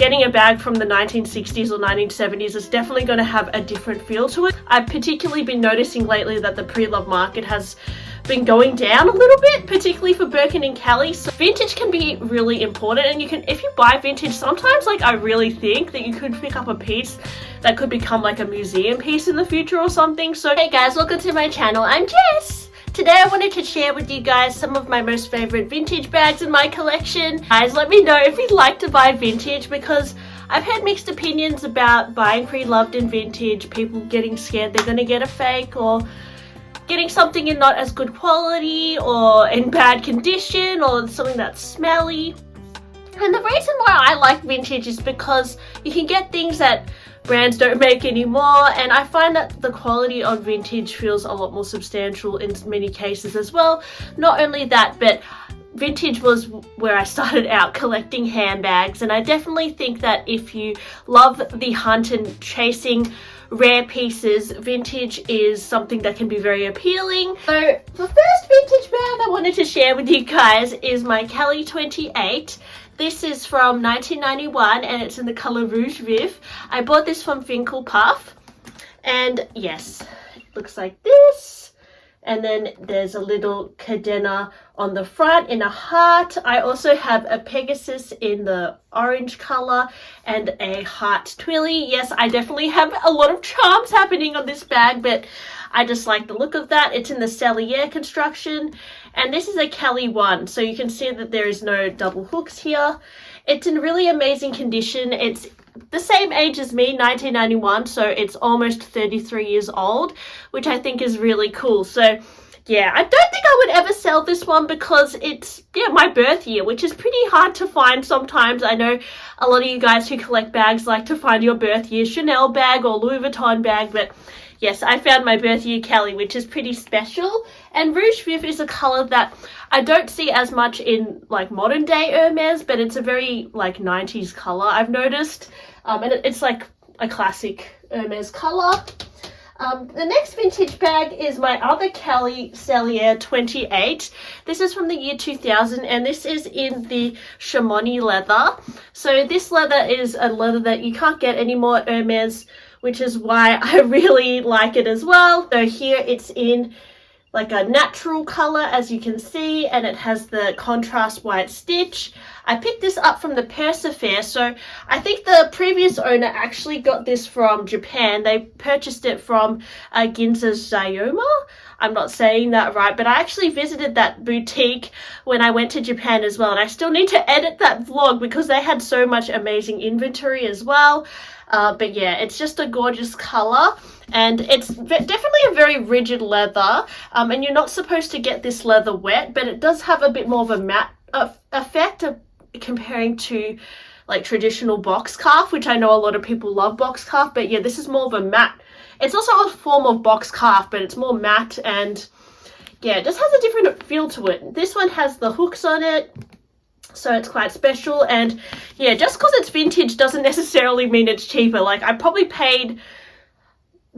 getting a bag from the 1960s or 1970s is definitely going to have a different feel to it. I've particularly been noticing lately that the pre-loved market has been going down a little bit, particularly for Birkin and Kelly. So vintage can be really important, and you can, if you buy vintage, sometimes like I really think that you could pick up a piece that could become like a museum piece in the future or something. So hey guys, welcome to my channel. I'm Jess. Today I wanted to share with you guys some of my most favorite vintage bags in my collection. Guys, let me know if you'd like to buy vintage, because I've had mixed opinions about buying pre-loved in vintage, people getting scared they're gonna get a fake, or getting something in not as good quality or in bad condition, or something that's smelly. And the reason why I like vintage is because you can get things that brands don't make anymore, and I find that the quality of vintage feels a lot more substantial in many cases as well. Not only that, but vintage was where I started out collecting handbags, and I definitely think that if you love the hunt and chasing rare pieces, vintage is something that can be very appealing. So the first vintage bag I wanted to share with you guys is my Kelly 28. This is from 1991 and it's in the color Rouge Vif. I bought this from Finkel Puff, and yes, it looks like this. And then there's a little cadena on the front in a heart. I also have a Pegasus in the orange color and a heart twilly. Yes, I definitely have a lot of charms happening on this bag, but I just like the look of that. It's in the Cellier construction, and this is a Kelly 1, so you can see that there is no double hooks here. It's in really amazing condition. It's the same age as me, 1991, so it's almost 33 years old, which I think is really cool. So yeah, I don't think I would ever sell this one because it's, yeah, my birth year, which is pretty hard to find sometimes. I know a lot of you guys who collect bags like to find your birth year Chanel bag or Louis Vuitton bag, but yes, I found my birth year Kelly, which is pretty special. And Rouge Vif is a color that I don't see as much in like modern day Hermes, but it's a very like 90s color, I've noticed. And it's like a classic Hermes color. The next vintage bag is my other Kelly Cellier 28. This is from the year 2000, and this is in the Shimoni leather. So this leather is a leather that you can't get anymore at Hermes, which is why I really like it as well. So here it's in like a natural color, as you can see, and it has the contrast white stitch. I picked this up from the Persa Fair, so I think the previous owner actually got this from Japan. They purchased it from Ginza Zayoma. I'm not saying that right, but I actually visited that boutique when I went to Japan as well, and I still need to edit that vlog because they had so much amazing inventory as well. But yeah, it's just a gorgeous color, and it's definitely a very rigid leather, and you're not supposed to get this leather wet, but it does have a bit more of a matte effect comparing to like traditional box calf, which I know a lot of people love box calf, but yeah, this is more of a matte. It's also a form of box calf, but it's more matte, and yeah, it just has a different feel to it. This one has the hooks on it, so it's quite special. And yeah, just because it's vintage doesn't necessarily mean it's cheaper. Like, I probably paid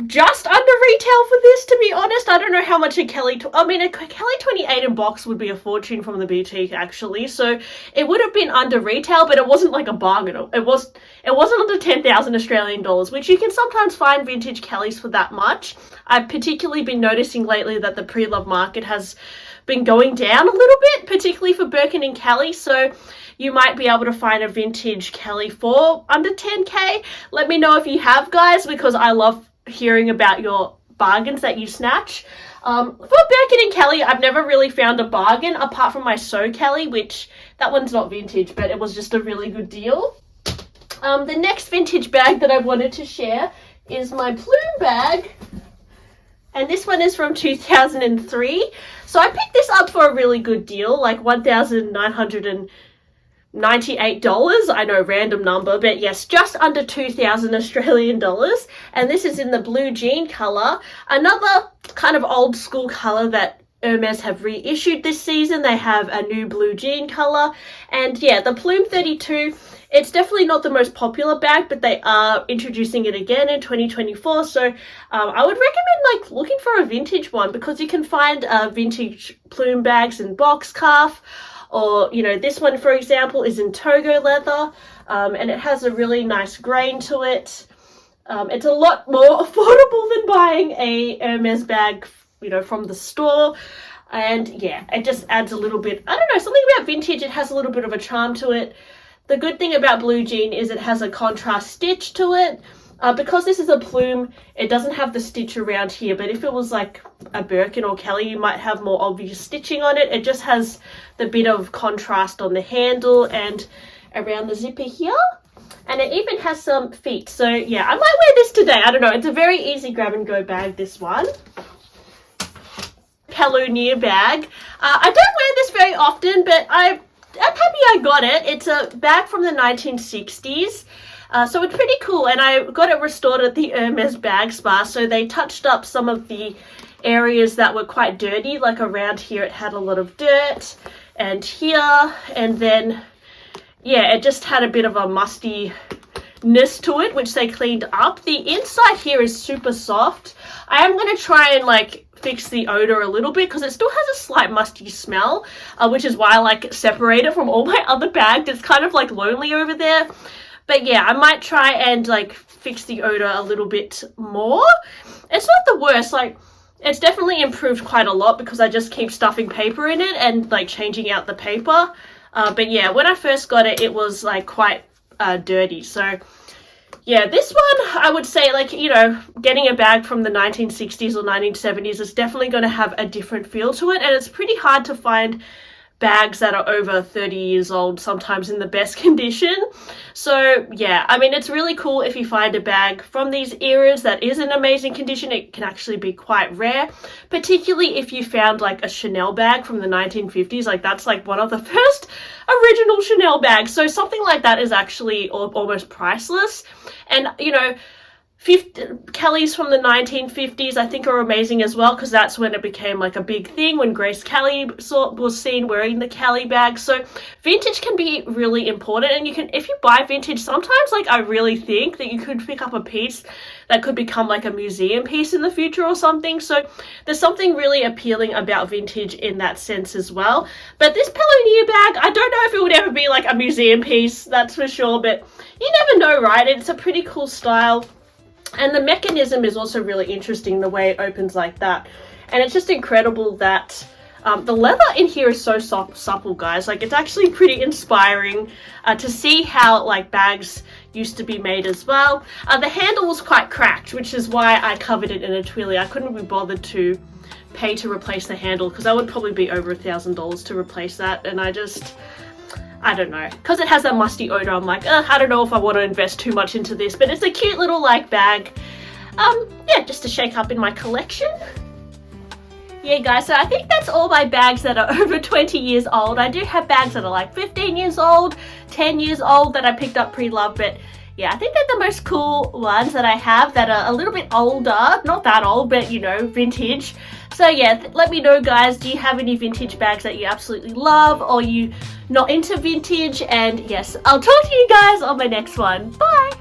just under retail for this, to be honest. I don't know how much a Kelly, a Kelly 28 in box would be a fortune from the boutique actually, so it would have been under retail, but it wasn't like a bargain. It wasn't under 10,000 Australian dollars, which you can sometimes find vintage Kellys for that much. I've particularly been noticing lately that the pre-loved market has been going down a little bit, particularly for Birkin and Kelly, so you might be able to find a vintage Kelly for under 10k. Let me know if you have, guys, because I love hearing about your bargains that you snatch. For Birkin and Kelly, I've never really found a bargain apart from my So Kelly, which that one's not vintage, but it was just a really good deal. The next vintage bag that I wanted to share is my Plume bag, and this one is from 2003. So I picked this up for a really good deal, like $1,998. I know, random number, but yes, just under 2,000 Australian dollars. And this is in the blue jean color, another kind of old school color that Hermes have reissued this season. They have a new blue jean color, and yeah, the Plume 32, it's definitely not the most popular bag, but they are introducing it again in 2024. So I would recommend like looking for a vintage one, because you can find vintage Plume bags in box calf, Or, you know, this one, for example, is in Togo leather, and it has a really nice grain to it. It's a lot more affordable than buying a Hermes bag, you know, from the store. And yeah, it just adds a little bit, I don't know, something about vintage. It has a little bit of a charm to it. The good thing about Blue Jean is it has a contrast stitch to it. Because this is a Plume, it doesn't have the stitch around here, but if it was like a Birkin or Kelly, you might have more obvious stitching on it. It just has the bit of contrast on the handle and around the zipper here. And it even has some feet. So yeah, I might wear this today. I don't know. It's a very easy grab and go bag, this one. Pelunia bag. I don't wear this very often, but I'm happy I got it. It's a bag from the 1960s. So it's pretty cool, and I got it restored at the Hermes Bag Spa, so they touched up some of the areas that were quite dirty, like around here it had a lot of dirt, and here, and then, yeah, it just had a bit of a mustiness to it, which they cleaned up. The inside here is super soft. I am going to try and, like, fix the odor a little bit, because it still has a slight musty smell, which is why I, like, separate it from all my other bags. It's kind of, like, lonely over there. But yeah, I might try and like fix the odor a little bit more. It's not the worst, like it's definitely improved quite a lot because I just keep stuffing paper in it and like changing out the paper. But yeah, when I first got it, it was like quite dirty. So yeah, this one, I would say, like, you know, getting a bag from the 1960s or 1970s is definitely going to have a different feel to it. And it's pretty hard to find bags that are over 30 years old, sometimes in the best condition. So yeah, I mean, it's really cool if you find a bag from these eras that is in amazing condition. It can actually be quite rare, particularly if you found like a Chanel bag from the 1950s. Like that's like one of the first original Chanel bags. So something like that is actually almost priceless. And you know, Kellys from the 1950s I think are amazing as well, because that's when it became like a big thing, when Grace Kelly was seen wearing the Kelly bag. So vintage can be really important, and you can, if you buy vintage, sometimes like I really think that you could pick up a piece that could become like a museum piece in the future or something. So there's something really appealing about vintage in that sense as well. But this Pelunia bag, I don't know if it would ever be like a museum piece, that's for sure, but you never know, right? It's a pretty cool style. And the mechanism is also really interesting, the way it opens like that. And it's just incredible that the leather in here is so supple, guys. Like, it's actually pretty inspiring to see how, like, bags used to be made as well. The handle was quite cracked, which is why I covered it in a twilly. I couldn't be bothered to pay to replace the handle, because that would probably be over $1,000 to replace that. And I don't know, because it has that musty odor. I'm like, I don't know if I want to invest too much into this, but it's a cute little like bag. Yeah, just to shake up in my collection. Yeah, guys, so I think that's all my bags that are over 20 years old. I do have bags that are like 15 years old, 10 years old that I picked up pre-loved, but yeah, I think they're the most cool ones that I have that are a little bit older, not that old, but you know, vintage. So yeah, let me know, guys, do you have any vintage bags that you absolutely love, or you not into vintage? And yes, I'll talk to you guys on my next one. Bye!